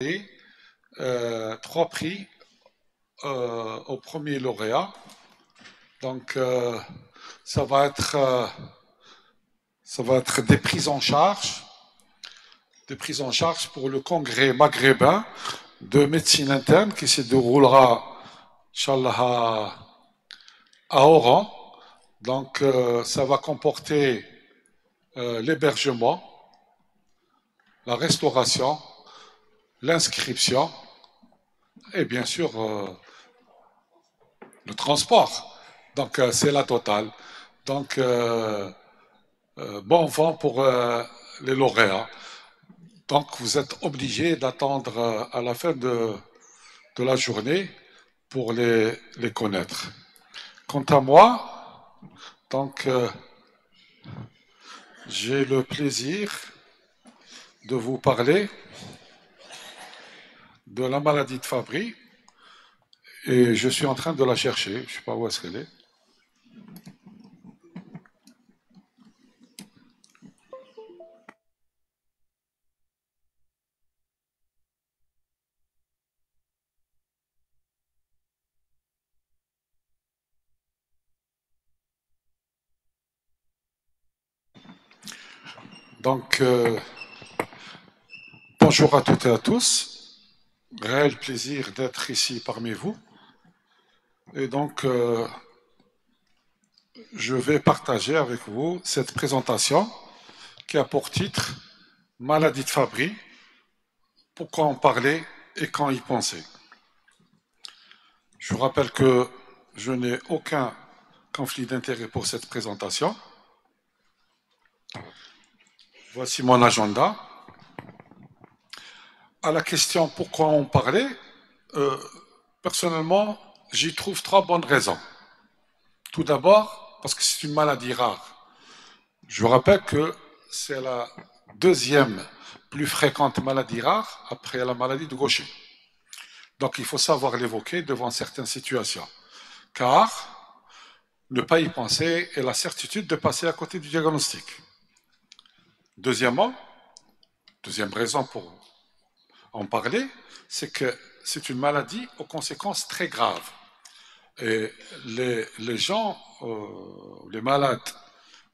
et 3 prix au premier lauréat. Donc, ça va être, ça va être des prises en charge pour le congrès maghrébin de médecine interne qui se déroulera, Inch'Allah, à Oran. Donc, ça va comporter l'hébergement, la restauration, l'inscription et bien sûr le transport. Donc, c'est la totale. Donc, bon vent pour les lauréats. Donc, vous êtes obligé d'attendre à la fin de la journée pour les connaître. Quant à moi, donc, j'ai le plaisir de vous parler de la maladie de Fabry et je suis en train de la chercher. Je ne sais pas où est-ce qu'elle est. Donc, bonjour à toutes et à tous. Réel plaisir d'être ici parmi vous. Et donc, je vais partager avec vous cette présentation qui a pour titre Maladie de Fabry, pourquoi en parler et quand y penser. Je vous rappelle que je n'ai aucun conflit d'intérêt pour cette présentation. Voici mon agenda. À la question pourquoi en parler, euh, personnellement, j'y trouve 3 bonnes raisons. Tout d'abord, parce que c'est une maladie rare. Je vous rappelle que c'est la deuxième plus fréquente maladie rare après la maladie de Gaucher. Donc il faut savoir l'évoquer devant certaines situations. Car ne pas y penser est la certitude de passer à côté du diagnostic. Deuxièmement, deuxième raison pour en parler, c'est que c'est une maladie aux conséquences très graves. Et les gens, les malades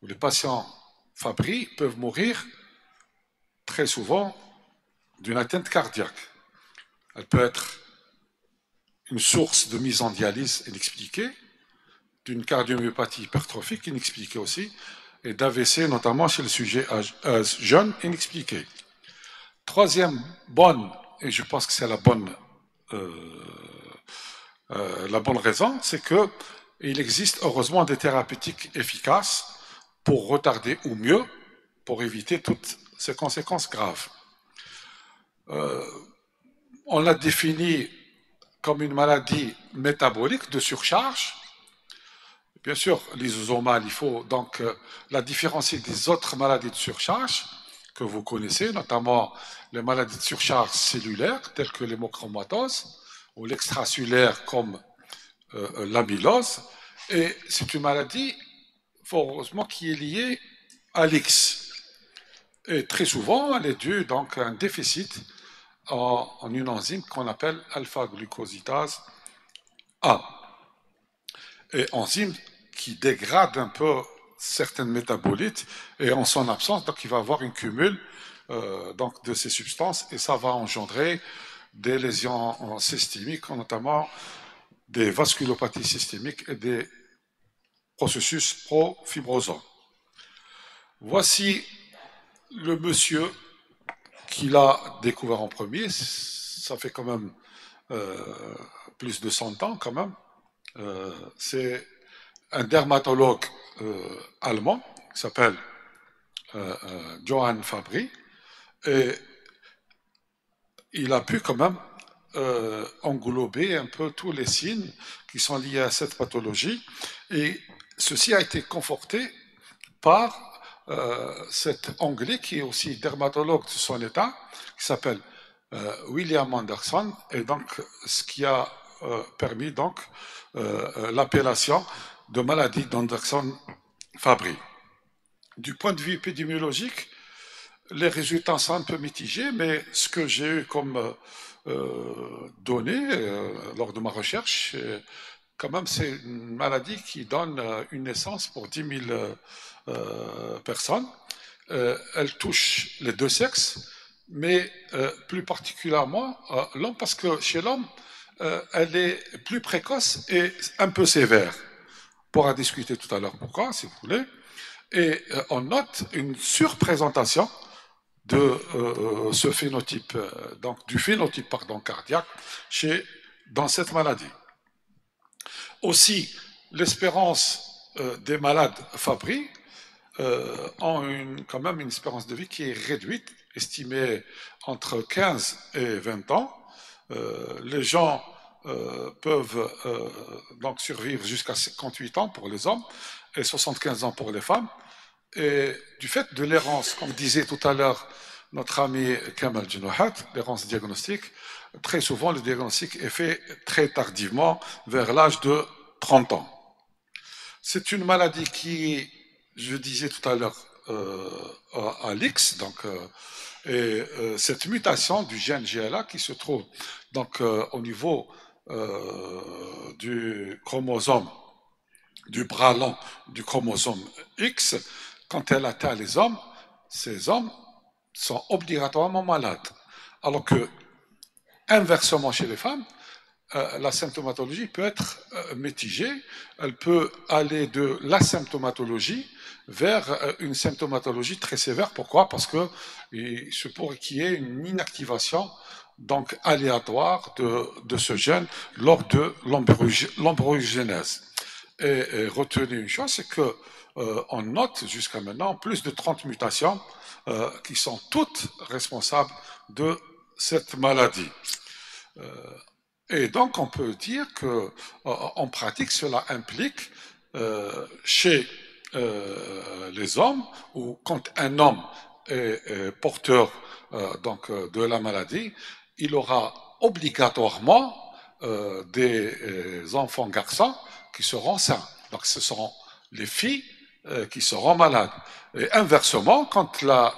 ou les patients Fabry peuvent mourir très souvent d'une atteinte cardiaque. Elle peut être une source de mise en dialyse inexpliquée, d'une cardiomyopathie hypertrophique inexpliquée aussi, et d'AVC notamment chez le sujet jeune inexpliqué. Troisième bonne, et je pense que c'est la bonne raison, c'est que il existe heureusement des thérapeutiques efficaces pour retarder ou mieux, pour éviter toutes ces conséquences graves. On l'a défini comme une maladie métabolique de surcharge. Bien sûr, l'isosomale, il faut donc la différencier des autres maladies de surcharge que vous connaissez, notamment les maladies de surcharge cellulaire, telles que l'hémochromatose, ou l'extracellulaire comme l'amylose. Et c'est une maladie, fort heureusement, qui est liée à l'X. Et très souvent, elle est due donc à un déficit en une enzyme qu'on appelle alpha-glucosidase A. Et enzyme qui dégrade un peu certaines métabolites et en son absence, donc il va avoir une cumul donc de ces substances et ça va engendrer des lésions systémiques, notamment des vasculopathies systémiques et des processus pro-fibrosants. Voici le monsieur qui l'a découvert en premier. Ça fait quand même plus de 100 ans quand même. C'est un dermatologue allemand qui s'appelle Johann Fabry et il a pu quand même englober un peu tous les signes qui sont liés à cette pathologie et ceci a été conforté par cet Anglais qui est aussi dermatologue de son état, qui s'appelle William Anderson, et donc ce qui a permis donc l'appellation de maladie d'Anderson-Fabry. Du point de vue épidémiologique, Les résultats sont un peu mitigés, mais ce que j'ai eu comme données lors de ma recherche, quand même, c'est une maladie qui donne une naissance pour 10 000 personnes. Elle touche les deux sexes, mais plus particulièrement l'homme, parce que chez l'homme, elle est plus précoce et un peu sévère. On pourra discuter tout à l'heure pourquoi, si vous voulez. Et on note une surprésentation de ce phénotype, donc du phénotype pardon, cardiaque dans cette maladie. Aussi, l'espérance des malades Fabry ont quand même une espérance de vie qui est réduite, estimée entre 15 et 20 ans. Les gens peuvent donc survivre jusqu'à 58 ans pour les hommes et 75 ans pour les femmes. Et du fait de l'errance, comme disait tout à l'heure notre ami Kamal Djenouhat, l'errance diagnostique, très souvent le diagnostic est fait très tardivement, vers l'âge de 30 ans. C'est une maladie qui, je disais tout à l'heure, à l'X, donc, cette mutation du gène GLA qui se trouve donc au niveau du chromosome, du bras long du chromosome X, quand elle atteint les hommes, ces hommes sont obligatoirement malades. Alors que, inversement chez les femmes, la symptomatologie peut être mitigée. Elle peut aller de l'asymptomatologie vers une symptomatologie très sévère. Pourquoi? Parce que il se pourrait qu'il y ait une inactivation donc aléatoire de ce gène lors de l'embryogenèse. Et retenez une chose, c'est que on note jusqu'à maintenant plus de 30 mutations qui sont toutes responsables de cette maladie. Et donc, on peut dire que, en pratique, cela implique chez les hommes, ou quand un homme est porteur donc de la maladie, il aura obligatoirement des enfants garçons qui seront sains. Donc, ce seront les filles qui seront malades. Et inversement, quand la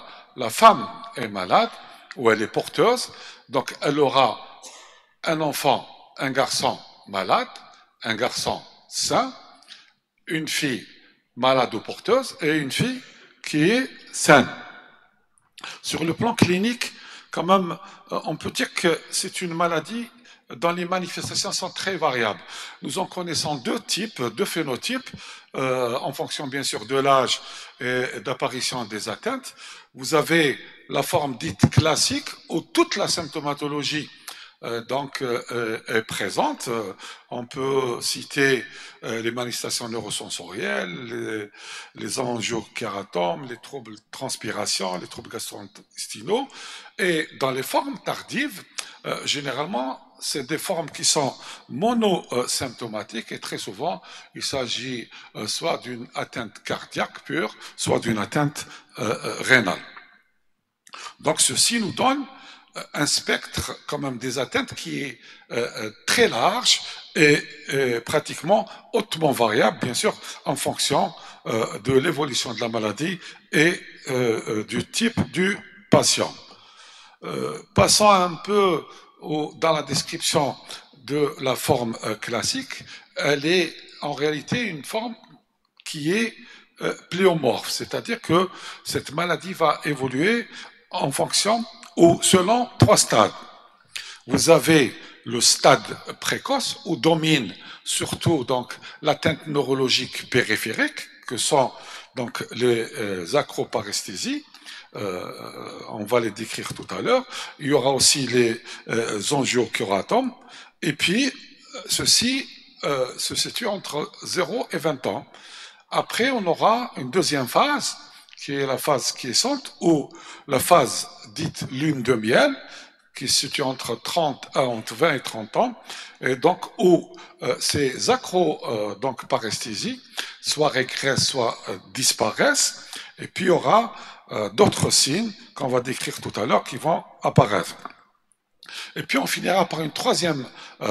femme est malade ou elle est porteuse, donc elle aura un enfant, un garçon malade, un garçon sain, une fille malade ou porteuse et une fille qui est saine. Sur le plan clinique, quand même, on peut dire que c'est une maladie dont les manifestations sont très variables. Nous en connaissons deux types, deux phénotypes, en fonction bien sûr de l'âge et d'apparition des atteintes. Vous avez la forme dite classique, où toute la symptomatologie donc est présente. On peut citer les manifestations neurosensorielles, les angiochératomes, les troubles de transpiration, les troubles gastro-intestinaux. Et dans les formes tardives, généralement, c'est des formes qui sont monosymptomatiques et très souvent, il s'agit soit d'une atteinte cardiaque pure, soit d'une atteinte rénale. Donc ceci nous donne un spectre quand même des atteintes qui est très large et pratiquement hautement variable, bien sûr, en fonction de l'évolution de la maladie et du type du patient. Passons un peu dans la description de la forme classique. Elle est en réalité une forme qui est pléomorphe, c'est-à-dire que cette maladie va évoluer en fonction ou selon trois stades. Vous avez le stade précoce où domine surtout donc l'atteinte neurologique périphérique, que sont donc les acroparesthésies. On va les décrire tout à l'heure. Il y aura aussi les angiochératomes. Et puis, ceci se situe entre 0 et 20 ans. Après, on aura une deuxième phase, qui est la phase quiescente, ou la phase dite lune de miel, qui se situe entre 20 et 30 ans, et donc où ces donc paresthésies soit régressent, soit disparaissent, et puis il y aura d'autres signes qu'on va décrire tout à l'heure qui vont apparaître. Et puis on finira par une troisième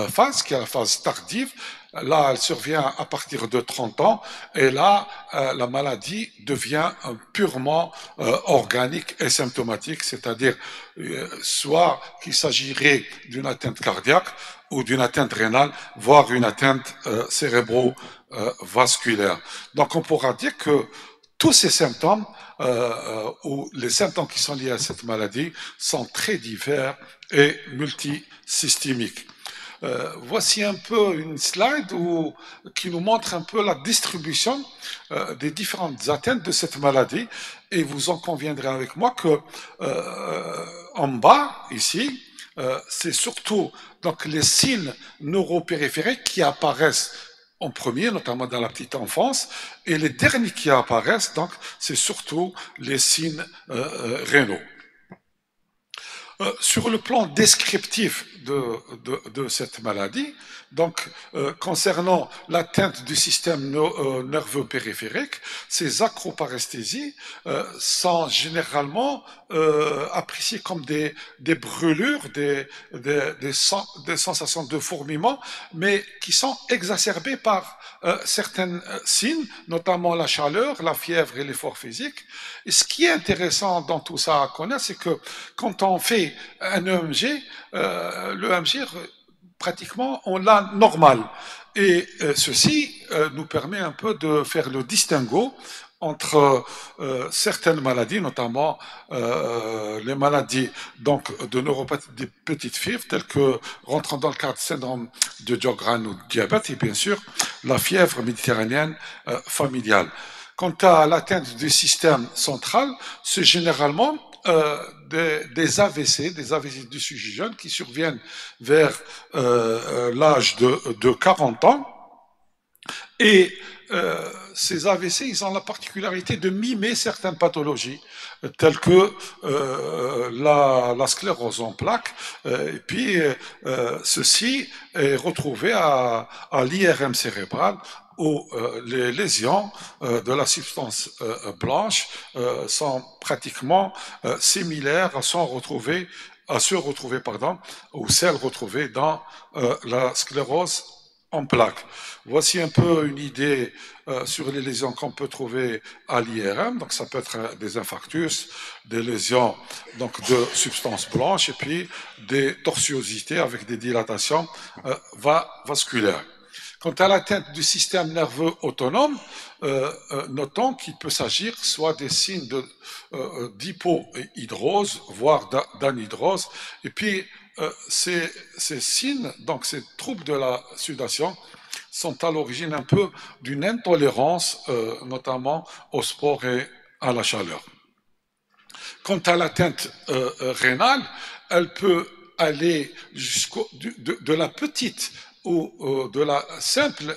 phase, qui est la phase tardive. Là, elle survient à partir de 30 ans, et là, la maladie devient purement organique et symptomatique, c'est-à-dire soit qu'il s'agirait d'une atteinte cardiaque ou d'une atteinte rénale, voire une atteinte cérébro-vasculaire. Donc on pourra dire que tous ces symptômes ou les symptômes qui sont liés à cette maladie sont très divers et multisystémiques. Voici un peu une slide qui nous montre un peu la distribution des différentes atteintes de cette maladie, et vous en conviendrez avec moi que en bas ici, c'est surtout donc les signes neuropériphériques qui apparaissent en premier, notamment dans la petite enfance, et les derniers qui apparaissent, donc, c'est surtout les signes rénaux. Sur le plan descriptif de cette maladie, donc concernant l'atteinte du système nerveux périphérique, ces acroparesthésies sont généralement appréciées comme des brûlures, des sensations de fourmillement, mais qui sont exacerbées par certains signes, notamment la chaleur, la fièvre et l'effort physique. Et ce qui est intéressant dans tout ça à connaître, c'est que quand on fait un EMG, le EMG, pratiquement, on l'a normal. Et ceci nous permet un peu de faire le distinguo entre certaines maladies, notamment les maladies donc de neuropathie des petites fièvres, telles que rentrant dans le cadre du syndrome de Sjögren ou de diabète, et bien sûr la fièvre méditerranéenne familiale. Quant à l'atteinte du système central, c'est généralement des AVC, des AVC du sujet jeune qui surviennent vers l'âge de 40 ans. Et ces AVC, ils ont la particularité de mimer certaines pathologies, telles que la sclérose en plaques. Et puis, ceci est retrouvé à l'IRM cérébral, où les lésions de la substance blanche sont pratiquement similaires à se retrouver, ou celles retrouvées dans la sclérose en plaques. Voici un peu une idée sur les lésions qu'on peut trouver à l'IRM. Donc, ça peut être des infarctus, des lésions donc de substances blanches, et puis des tortuosités avec des dilatations vasculaires. Quant à l'atteinte du système nerveux autonome, notons qu'il peut s'agir soit des signes d'hypohydrose, voire d'anhydrose, et puis ces signes, donc ces troubles de la sudation, sont à l'origine un peu d'une intolérance, notamment au sport et à la chaleur. Quant à l'atteinte rénale, elle peut aller de la petite ou de la simple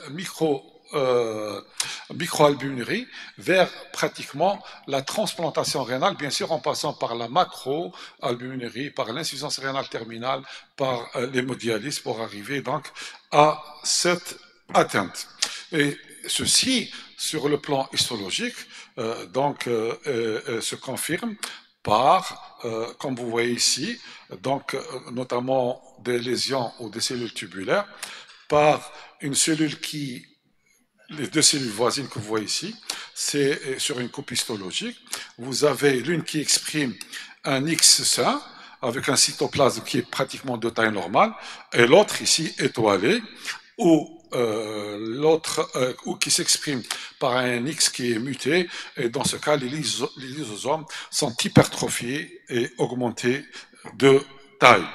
microalbuminurie vers pratiquement la transplantation rénale, bien sûr en passant par la macroalbuminurie, par l'insuffisance rénale terminale, par l'hémodialyse pour arriver donc à cette atteinte. Et ceci, sur le plan histologique, se confirme par, comme vous voyez ici, donc notamment des lésions ou des cellules tubulaires, par une cellule les deux cellules voisines que vous voyez ici, c'est sur une coupe histologique. Vous avez l'une qui exprime un X sain, avec un cytoplasme qui est pratiquement de taille normale, et l'autre ici étoilé, ou qui s'exprime par un X qui est muté, et dans ce cas, les lysosomes sont hypertrophiés et augmentés de taille.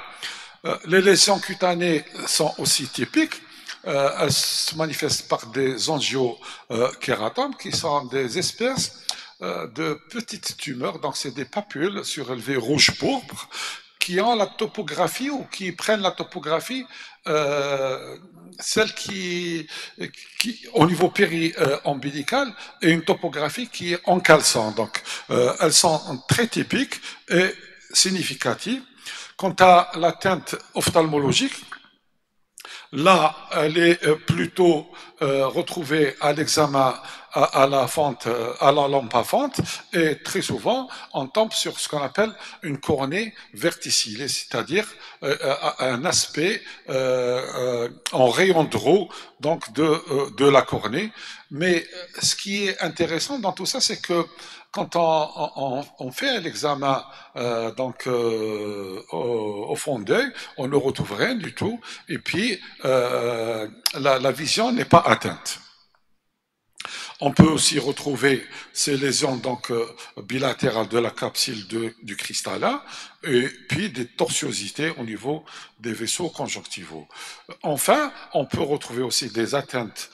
Les lésions cutanées sont aussi typiques. Elles se manifestent par des angiokératomes, qui sont des espèces de petites tumeurs, donc c'est des papules surélevées rouge-pourpre, qui ont la topographie ou qui prennent la topographie celle qui au niveau péri-ombilical est une topographie qui est encalçant. Donc, elles sont très typiques et significatives. Quant à l'atteinte ophtalmologique, là, elle est plutôt retrouvée à l'examen à la fente, à la lampe à fente, et très souvent, on tombe sur ce qu'on appelle une cornée verticillée, c'est-à-dire un aspect en rayon de roue donc de la cornée. Mais ce qui est intéressant dans tout ça, c'est que quand on fait l'examen au fond d'œil, on ne retrouve rien du tout, et puis la vision n'est pas atteinte. On peut aussi retrouver ces lésions donc bilatérales de la capsule du cristallin et puis des tortuosités au niveau des vaisseaux conjonctivaux. Enfin, on peut retrouver aussi des atteintes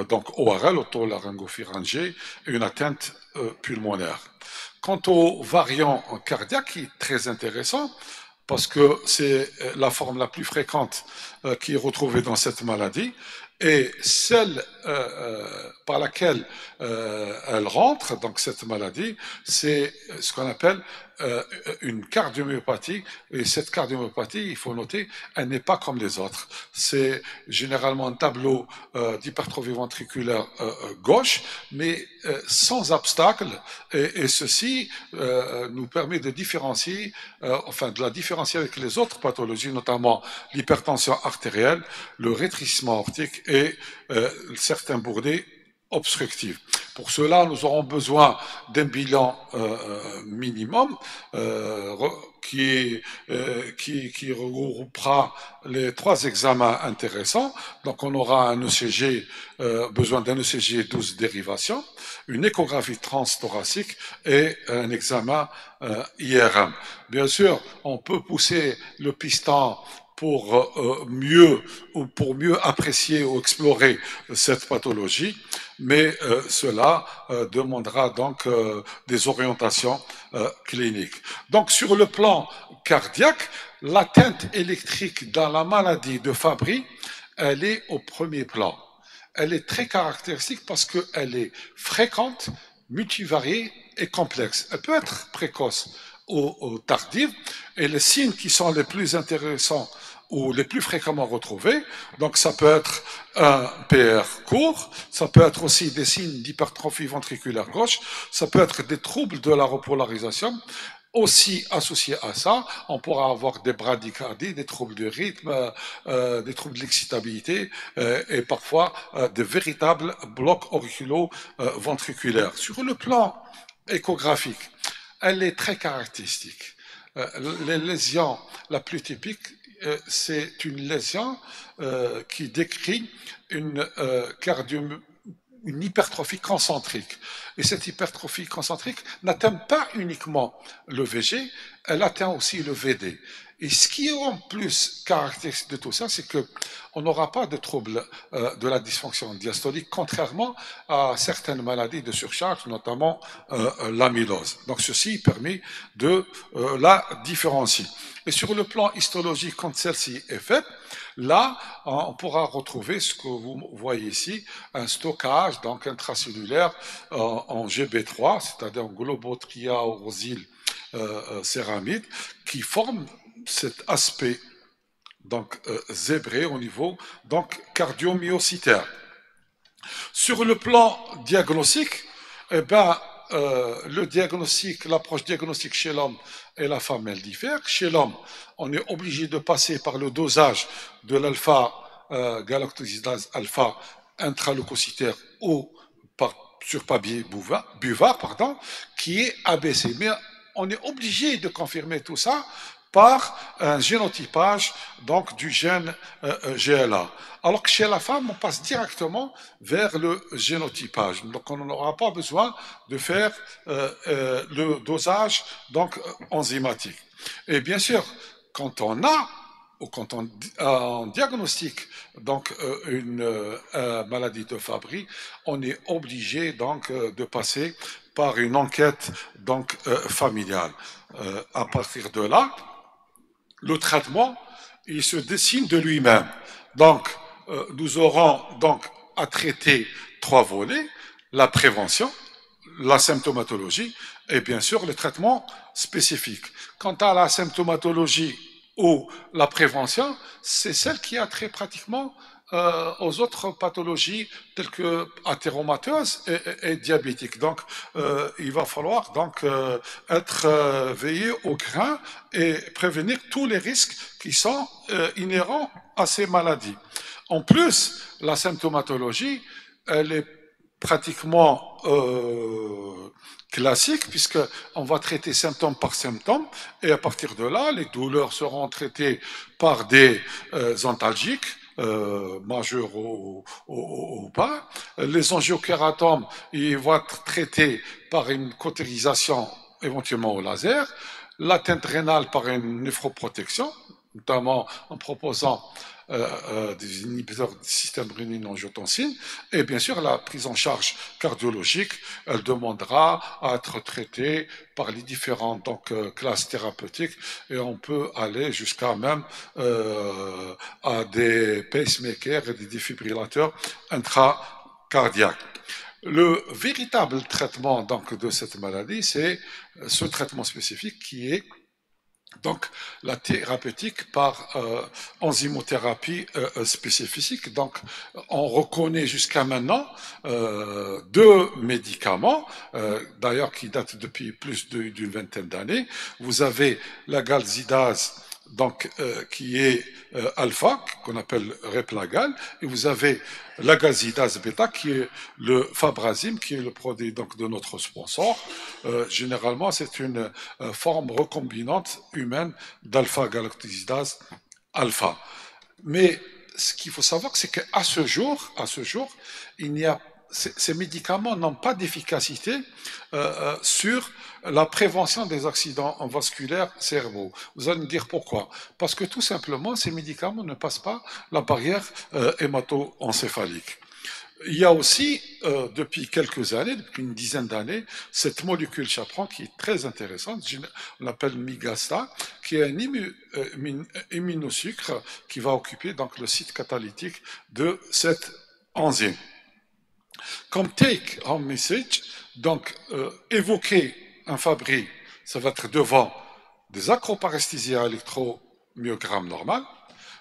donc ORL, otolaryngo-pharyngée, et une atteinte pulmonaire. Quant aux variants cardiaques, qui est très intéressant, parce que c'est la forme la plus fréquente qui est retrouvée dans cette maladie, et celle par laquelle elle rentre, donc cette maladie, c'est ce qu'on appelle une cardiomyopathie. Et cette cardiomyopathie, il faut noter, elle n'est pas comme les autres. C'est généralement un tableau d'hypertrophie ventriculaire gauche, mais sans obstacle. Et ceci nous permet de différencier, de la différencier avec les autres pathologies, notamment l'hypertension artérielle, le rétrécissement aortique et certains bourdais obstructifs. Pour cela, nous aurons besoin d'un bilan minimum qui regroupera les 3 examens intéressants. Donc, on aura un ECG, besoin d'un ECG 12 dérivations, une échographie transthoracique et un examen IRM. Bien sûr, on peut pousser le piston pour mieux apprécier ou explorer cette pathologie, mais cela demandera donc des orientations cliniques. Donc sur le plan cardiaque, l'atteinte électrique dans la maladie de Fabry, elle est au premier plan. Elle est très caractéristique parce qu'elle est fréquente, multivariée et complexe. Elle peut être précoce ou tardive, et les signes qui sont les plus intéressants ou les plus fréquemment retrouvés, donc ça peut être un PR court, ça peut être aussi des signes d'hypertrophie ventriculaire gauche, ça peut être des troubles de la repolarisation. Aussi associé à ça, on pourra avoir des bradycardies, des troubles du rythme, des troubles de l'excitabilité et parfois de véritables blocs auriculo-ventriculaires. Sur le plan échographique, elle est très caractéristique. Les lésions la plus typique, c'est une lésion qui décrit une une hypertrophie concentrique. Et cette hypertrophie concentrique n'atteint pas uniquement le VG, elle atteint aussi le VD. Et ce qui est en plus caractéristique de tout ça, c'est que on n'aura pas de trouble de la dysfonction diastolique, contrairement à certaines maladies de surcharge, notamment l'amylose. Donc ceci permet de la différencier. Et sur le plan histologique, quand celle-ci est faite, là, on pourra retrouver ce que vous voyez ici, un stockage donc intracellulaire en GB3, c'est-à-dire en globotriaurosyle céramide, qui forme cet aspect donc zébré au niveau donc cardiomyocytaire. Sur le plan diagnostique, eh ben, le diagnostic, l'approche diagnostique chez l'homme et la femme, elle diffère. Chez l'homme, on est obligé de passer par le dosage de l'alpha galactosidase alpha intraleucocytaire ou sur papier buvard, pardon, qui est abaissé. Mais on est obligé de confirmer tout ça par un génotypage donc du gène GLA. Alors que chez la femme, on passe directement vers le génotypage. Donc on n'aura pas besoin de faire le dosage donc enzymatique. Et bien sûr, quand on a ou quand on diagnostique donc une maladie de Fabry, on est obligé donc de passer par une enquête donc familiale. À partir de là, le traitement, il se dessine de lui-même. Donc, nous aurons donc à traiter 3 volets, la prévention, la symptomatologie et bien sûr le traitement spécifique. Quant à la symptomatologie ou la prévention, c'est celle qui a trait pratiquement aux autres pathologies telles que athéromateuses et diabétiques. Donc, il va falloir donc être veillé au grain et prévenir tous les risques qui sont inhérents à ces maladies. En plus, la symptomatologie, elle est pratiquement classique puisque on va traiter symptôme par symptôme et à partir de là, les douleurs seront traitées par des antalgiques majeurs ou pas. Les angiochératomes, ils vont être traités par une cautérisation éventuellement au laser. L'atteinte rénale par une néphroprotection, notamment en proposant des inhibiteurs du système rénine-angiotensine, et bien sûr la prise en charge cardiologique, elle demandera à être traitée par les différentes classes thérapeutiques et on peut aller jusqu'à même à des pacemakers et des défibrillateurs intracardiaques. Le véritable traitement donc de cette maladie, c'est ce traitement spécifique qui est donc la thérapeutique par enzymothérapie spécifique. Donc on reconnaît jusqu'à maintenant deux médicaments, d'ailleurs qui datent depuis plus d'une vingtaine d'années. Vous avez la galzidase, donc qui est alpha, qu'on appelle Replagal, et vous avez la galzidase bêta, qui est le Fabrazim, qui est le produit donc de notre sponsor. Généralement, c'est une forme recombinante humaine d'alpha-galactosidase alpha. Mais ce qu'il faut savoir, c'est qu'à ce jour, il n'y a ces médicaments n'ont pas d'efficacité sur la prévention des accidents vasculaires cérébraux. Vous allez me dire pourquoi? Parce que tout simplement, ces médicaments ne passent pas la barrière hémato-encéphalique. Il y a aussi, depuis quelques années, depuis une dizaine d'années, cette molécule chaperon qui est très intéressante, on l'appelle Migasta, qui est un immunosucre qui va occuper donc le site catalytique de cette enzyme. Comme take home message, donc évoquer un Fabry, ça va être devant des acroparesthésies à électromyogramme normal.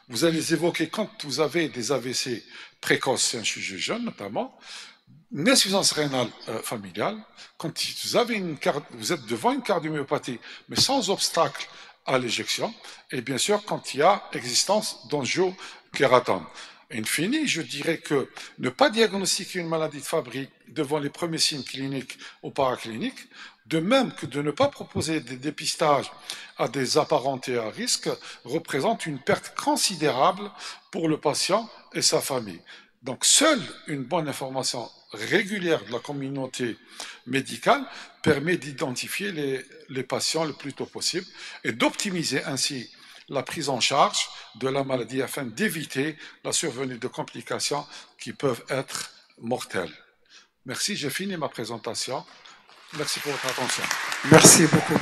Vous allez les évoquer quand vous avez des AVC précoces chez un sujet jeune notamment, une insuffisance rénale familiale, quand vous êtes devant une cardiomyopathie, mais sans obstacle à l'éjection, et bien sûr quand il y a existence d'angiokératome. In fine, je dirais que ne pas diagnostiquer une maladie de Fabry devant les premiers signes cliniques ou paracliniques, de même que de ne pas proposer des dépistages à des apparentés à risque, représente une perte considérable pour le patient et sa famille. Donc, seule une bonne information régulière de la communauté médicale permet d'identifier les patients le plus tôt possible et d'optimiser ainsi la prise en charge de la maladie afin d'éviter la survenue de complications qui peuvent être mortelles. Merci, j'ai fini ma présentation. Merci pour votre attention. Merci beaucoup.